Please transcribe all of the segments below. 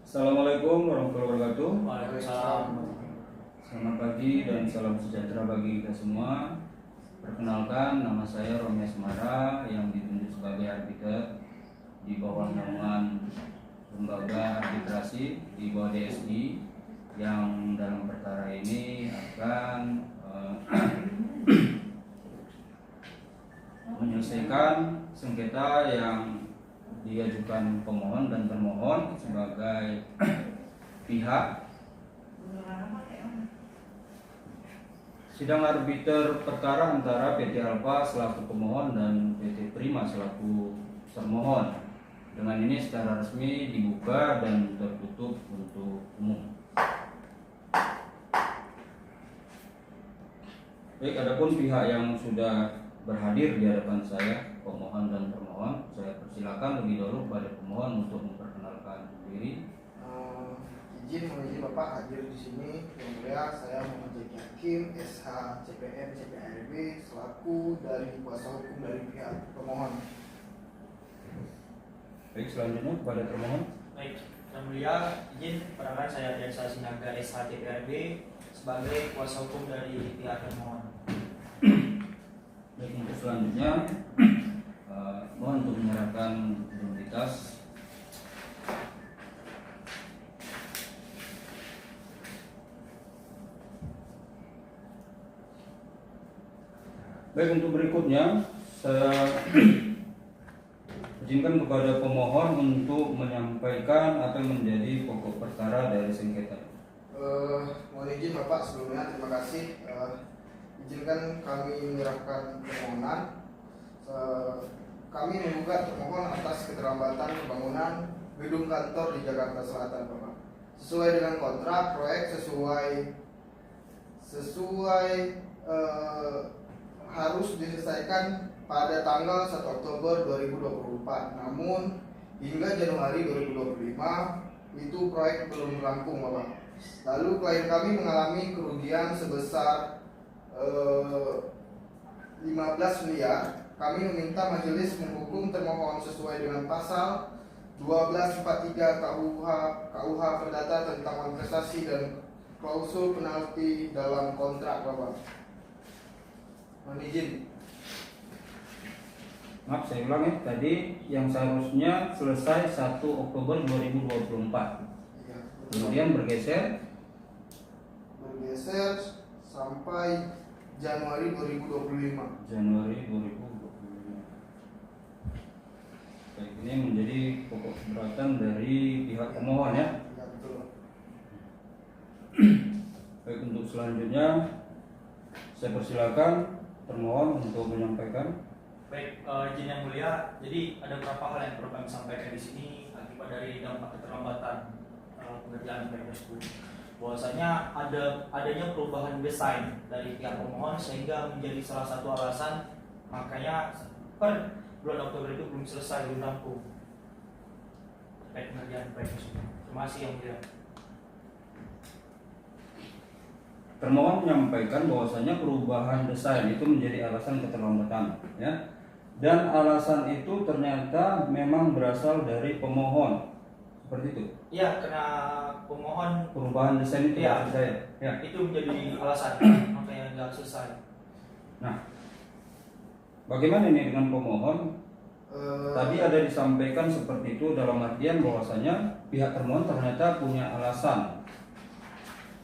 Assalamualaikum warahmatullahi wabarakatuh. Waalaikumsalam. Selamat pagi dan salam sejahtera bagi kita semua. Perkenalkan, nama saya Romi Asmara yang ditunjuk sebagai arbiter di bawah naungan lembaga arbitrasi di bawah DSI yang dalam perkara ini akan menyelesaikan sengketa yang diajukan pemohon dan termohon sebagai pihak. Sidang arbiter perkara antara PT Alfa selaku pemohon dan PT Prima selaku termohon. Dengan ini secara resmi dibuka dan tertutup untuk umum. Baik, adapun pihak yang sudah berhadir di hadapan saya, pemohon dan termohon, saya persilakan lebih dahulu kepada pemohon untuk memperkenalkan diri. Izin Bapak hadir di sini. Yang mulia, saya Muhammad Hakim, SH CPN CPRB selaku dari kuasa hukum dari pihak pemohon. Baik, selanjutnya kepada termohon. Baik, yang mulia, izin perkenalkan saya Densa Sinaga SH CPRB sebagai kuasa hukum dari pihak termohon. Baik, untuk selanjutnya mohon untuk menyerahkan identitas. Baik, untuk berikutnya saya izinkan kepada pemohon untuk menyampaikan apa yang menjadi pokok perkara dari sengketa. Mohon izin Bapak, sebelumnya terima kasih. Izinkan kami menyerahkan permohonan. Kami menggugat termohon atas keterlambatan pembangunan gedung kantor di Jakarta Selatan, Bapak. Sesuai dengan kontrak proyek harus diselesaikan pada tanggal 1 Oktober 2024. Namun hingga Januari 2025 itu proyek belum rampung, Bapak. Lalu klien kami mengalami kerugian sebesar 15 miliar. Kami meminta majelis menghukum termohon sesuai dengan pasal 1243 KUH Perdata tentang kontestasi dan klausul penalti dalam kontrak, Bapak. Mohon izin. Maaf, saya ulang ya. Tadi yang seharusnya selesai 1 Oktober 2024. Ya, Kemudian bergeser sampai Januari 2025. Januari 2025. Baik, ini menjadi pokok keberatan dari pihak pemohon ya. Ya, betul. Baik, untuk selanjutnya saya persilakan termohon untuk menyampaikan. Baik, izin yang mulia, jadi ada beberapa hal yang perlu kami sampaikan di sini akibat dari dampak keterlambatan pengerjaan proyek tersebut. Bahwasanya adanya perubahan desain dari pihak pemohon sehingga menjadi salah satu alasan makanya per bulan Oktober itu belum selesai, belum rampung terkait pengerjaan proyek tersebut. Terima kasih yang mulia. Termohon menyampaikan bahwasanya perubahan desain itu menjadi alasan keterlambatan ya. Dan alasan itu ternyata memang berasal dari pemohon. Seperti itu. Iya, karena pemohon Perubahan desain itu ya, maksud saya. Ya. itu menjadi alasan makanya nggak selesai. Nah, bagaimana ini dengan pemohon? Tadi ada disampaikan seperti itu dalam artian bahwasanya pihak termohon ternyata punya alasan.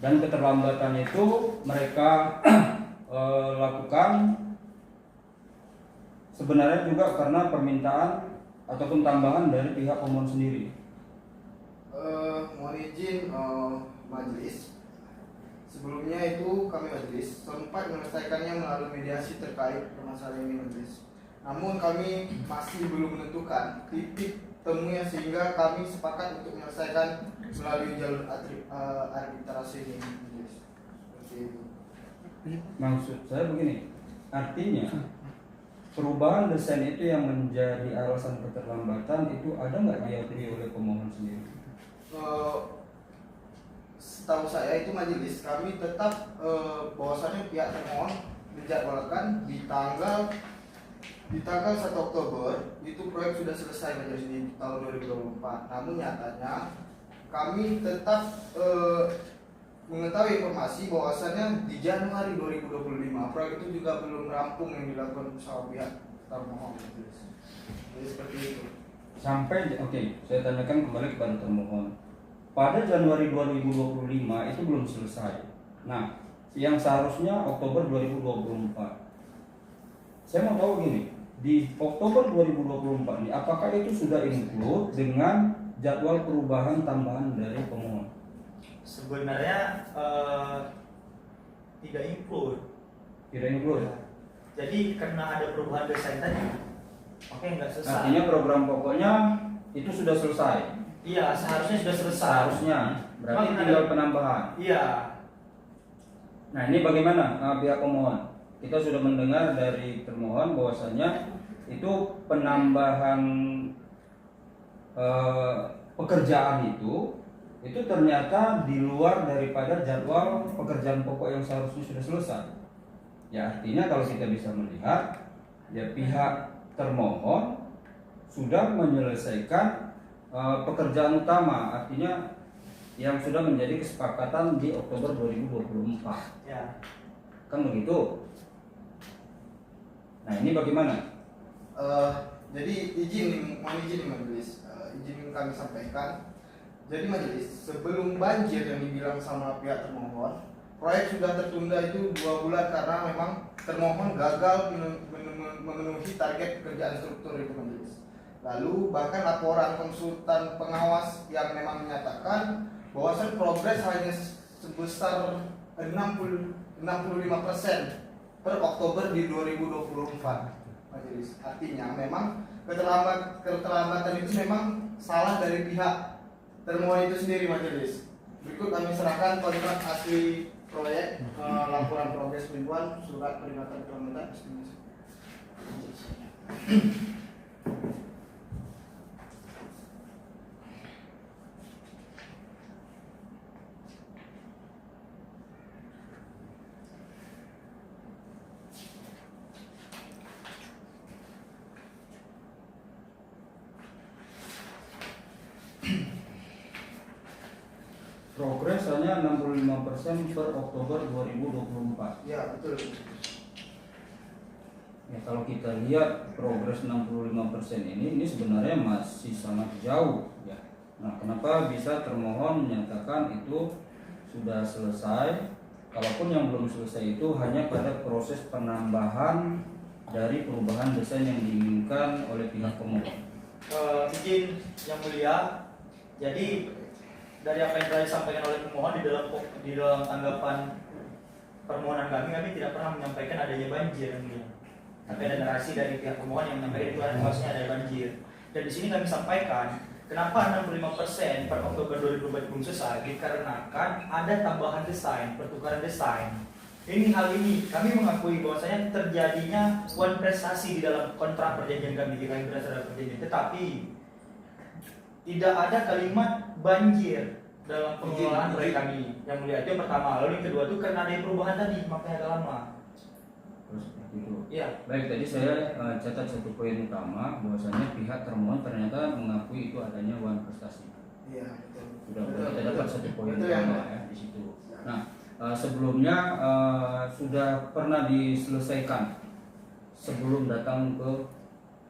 Dan keterlambatan itu mereka lakukan sebenarnya juga karena permintaan ataupun tambahan dari pihak pemohon sendiri. Mohon izin majelis. Sebelumnya itu kami majelis sempat menyelesaikannya melalui mediasi terkait permasalahan ini majelis. Namun kami masih belum menentukan titik temunya sehingga kami sepakat untuk menyelesaikan melalui jalur arbitrasi ini majelis. Seperti itu. Maksud saya begini, artinya perubahan desain itu yang menjadi alasan keterlambatan itu ada nggak diakui oleh pemohon sendiri? Setahu saya itu majelis kami tetap bahwasannya pihak termohon menjadwalkan di tanggal 1 Oktober itu proyek sudah selesai majelis di tahun 2024. Namun nyatanya kami tetap mengetahui informasi bahwasannya di Januari 2025 proyek itu juga belum rampung yang dilakukan sama pihak termohon. Jadi seperti itu. Sampai oke, saya tanyakan kembali kepada termohon. Pada Januari 2025 itu belum selesai. Nah, yang seharusnya Oktober 2024. Saya mau tahu gini, di Oktober 2024 ini apakah itu sudah include dengan jadwal perubahan tambahan dari pemohon? Sebenarnya tidak include. Tidak include. Jadi karena ada perubahan desain tadi, makanya nggak selesai. Artinya program pokoknya itu sudah selesai. Iya, seharusnya sudah selesai. Seharusnya, berarti Memang tinggal ada- penambahan. Iya. Nah, ini bagaimana pihak pemohon? Kita sudah mendengar dari termohon bahwasanya itu penambahan pekerjaan itu ternyata di luar daripada jadwal pekerjaan pokok yang seharusnya sudah selesai. Ya, artinya kalau kita bisa melihat, ya pihak termohon sudah menyelesaikan pekerjaan utama, artinya yang sudah menjadi kesepakatan di Oktober 2024. Ya. Kan begitu? Nah, ini bagaimana? Jadi izin majelis, izin kami sampaikan. Jadi majelis, sebelum banjir yang dibilang sama pihak termohon, proyek sudah tertunda itu 2 bulan karena memang termohon gagal memenuhi target pekerjaan struktur itu majelis. Lalu bahkan laporan konsultan pengawas yang memang menyatakan bahwasan progres hanya sebesar 65% per Oktober di 2024 majelis. Artinya memang keterlambatan itu memang salah dari pihak termohon itu sendiri majelis. Berikut kami serahkan kontrak asli proyek, laporan progres mingguan, surat peringatan keterlambatan. Progres hanya 65% per Oktober 2024. Ya betul. Ya, kalau kita lihat progres 65% ini sebenarnya masih sangat jauh ya. Nah, kenapa bisa termohon menyatakan itu sudah selesai? Kalaupun yang belum selesai itu hanya pada proses penambahan dari perubahan desain yang diinginkan oleh pihak pemohon. Izin yang mulia, jadi dari apa yang telah disampaikan oleh pemohon di dalam tanggapan permohonan kami tidak pernah menyampaikan adanya banjir yang mulia. Tapi ada narasi dari pihak pemohon yang menyampaikan itu harusnya ada banjir. Dan di sini kami sampaikan kenapa 65% per Oktober 2024 belum selesai, dikarenakan ada tambahan desain, pertukaran desain. Hal ini kami mengakui bahwasanya terjadinya one prestasi di dalam kontrak perjanjian kami jika yang berdasarkan perjanjian, tetapi tidak ada kalimat banjir dalam pengelolaan proyek kami. Yang mulia itu yang pertama, lalu yang kedua itu karena ada perubahan tadi makanya agak lama. Terus seperti itu. Iya. Baik, tadi saya catat satu poin utama bahwasanya pihak termohon ternyata mengakui itu adanya one prestasi. Iya betul. Sudah kita dapat satu poin Betul, utama ya. ya di situ. Nah, sebelumnya sudah pernah diselesaikan sebelum datang ke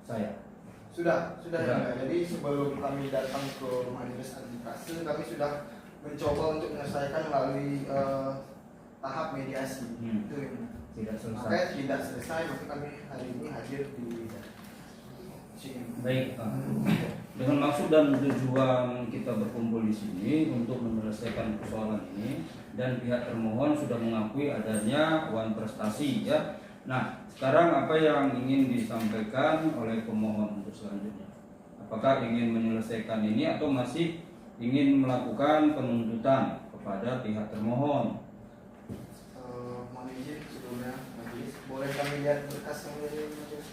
saya. Sudah. Ya. Jadi sebelum kami datang ke majelis arbitrase, kami sudah mencoba untuk menyelesaikan melalui tahap mediasi. Itu yang Tidak selesai. makanya tidak selesai, maka kami hari ini hadir di sini. Baik, dengan maksud dan tujuan kita berkumpul di sini untuk menyelesaikan persoalan ini, dan pihak termohon sudah mengakui adanya one prestasi ya. Nah, sekarang apa yang ingin disampaikan oleh pemohon untuk selanjutnya? Apakah ingin menyelesaikan ini atau masih ingin melakukan penuntutan kepada pihak termohon? Mohon izin sebelumnya majelis, boleh kami lihat berkas yang dari majelis?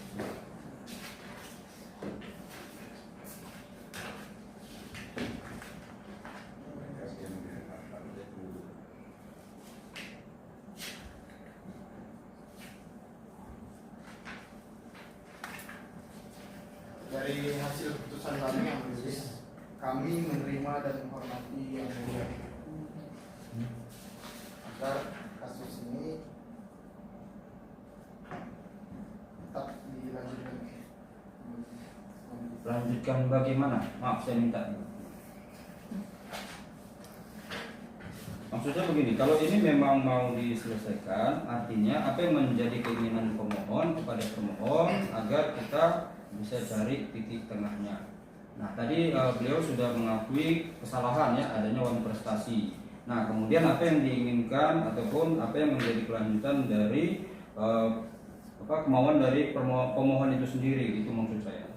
Dari hasil keputusan kami yang majelis, kami menerima dan menghormati yang mulia agar kasus ini tetap dilanjutkan. Lanjutkan bagaimana? Maaf, saya minta. Maksudnya begini, kalau ini memang mau diselesaikan, artinya apa yang menjadi keinginan pemohon kepada termohon agar kita bisa cari titik tengahnya. Nah, tadi beliau sudah mengakui kesalahan ya, adanya wan prestasi. Nah, kemudian apa yang diinginkan ataupun apa yang menjadi kelanjutan dari kemauan dari pemohon itu sendiri, itu maksud saya.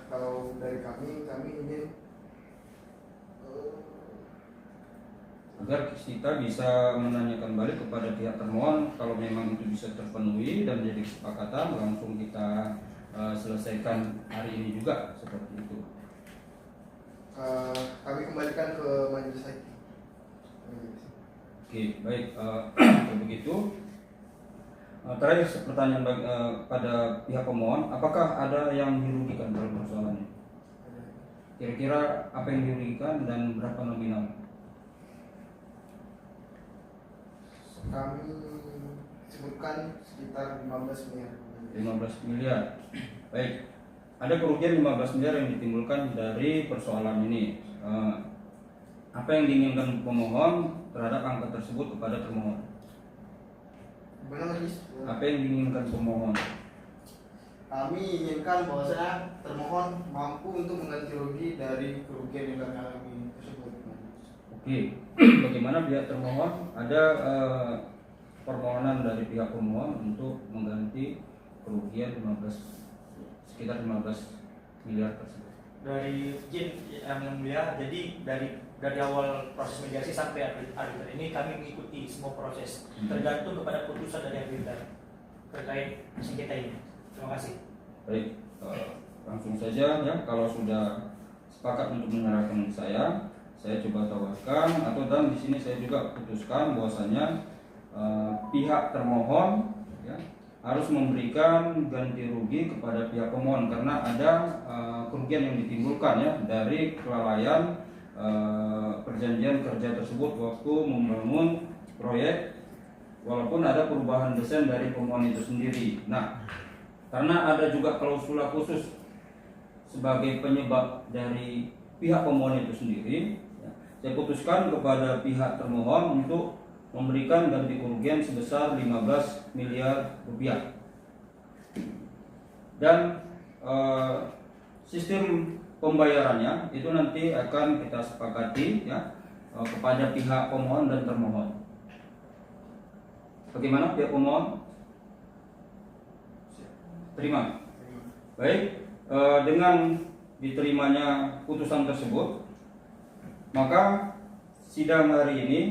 Kalau dari kami ingin agar kita bisa menanyakan balik kepada pihak termohon kalau memang itu bisa terpenuhi dan jadi kesepakatan, langsung kita selesaikan hari ini juga seperti itu. Kami kembalikan ke majelis hakim. Oke, baik. Kalau begitu, terakhir pertanyaan pada pihak pemohon, apakah ada yang dirugikan dalam persoalan ini? Kira-kira apa yang dirugikan dan berapa nominal? Kami sebutkan sekitar 15 miliar. 15 miliar. Baik. Ada kerugian 15 miliar yang ditimbulkan dari persoalan ini. Apa yang diinginkan pemohon terhadap angka tersebut kepada termohon? Benar, Apa yang diinginkan pemohon? kami inginkan bahwasanya termohon mampu untuk mengganti rugi dari kerugian yang kami alami tersebut. Oke, bagaimana pihak termohon? Ada permohonan dari pihak pemohon untuk mengganti kerugian sekitar 15 miliar tersebut. Dari izin yang mulia, jadi dari awal proses mediasi sampai arbiter ini kami mengikuti semua proses, tergantung kepada putusan dari arbiter terkait sengketa ini. Terima kasih. Baik, langsung saja ya, kalau sudah sepakat untuk menyerahkan ke saya coba tawarkan dan di sini saya juga putuskan bahwasanya pihak termohon ya, harus memberikan ganti rugi kepada pihak pemohon karena ada kerugian yang ditimbulkan ya dari kelalaian perjanjian kerja tersebut waktu membangun proyek, walaupun ada perubahan desain dari pemohon itu sendiri. Nah, karena ada juga klausula khusus sebagai penyebab dari pihak pemohon itu sendiri, ya, saya putuskan kepada pihak termohon untuk memberikan ganti kerugian sebesar 15 miliar rupiah. Dan sistem pembayarannya itu nanti akan kita sepakati ya kepada pihak pemohon dan termohon. Bagaimana pihak pemohon? Terima. Baik, dengan diterimanya putusan tersebut, maka sidang hari ini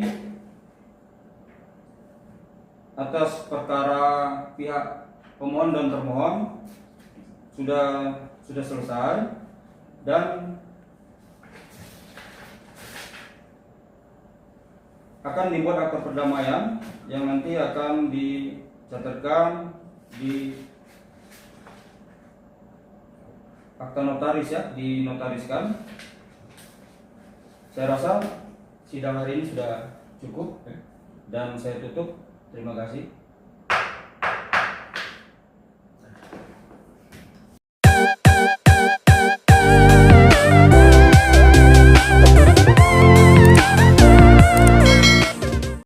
atas perkara pihak pemohon dan termohon sudah selesai dan akan dibuat akta perdamaian yang nanti akan dicatatkan di akta notaris ya, dinotariskan. Saya rasa sidang hari ini sudah cukup dan saya tutup. Terima kasih.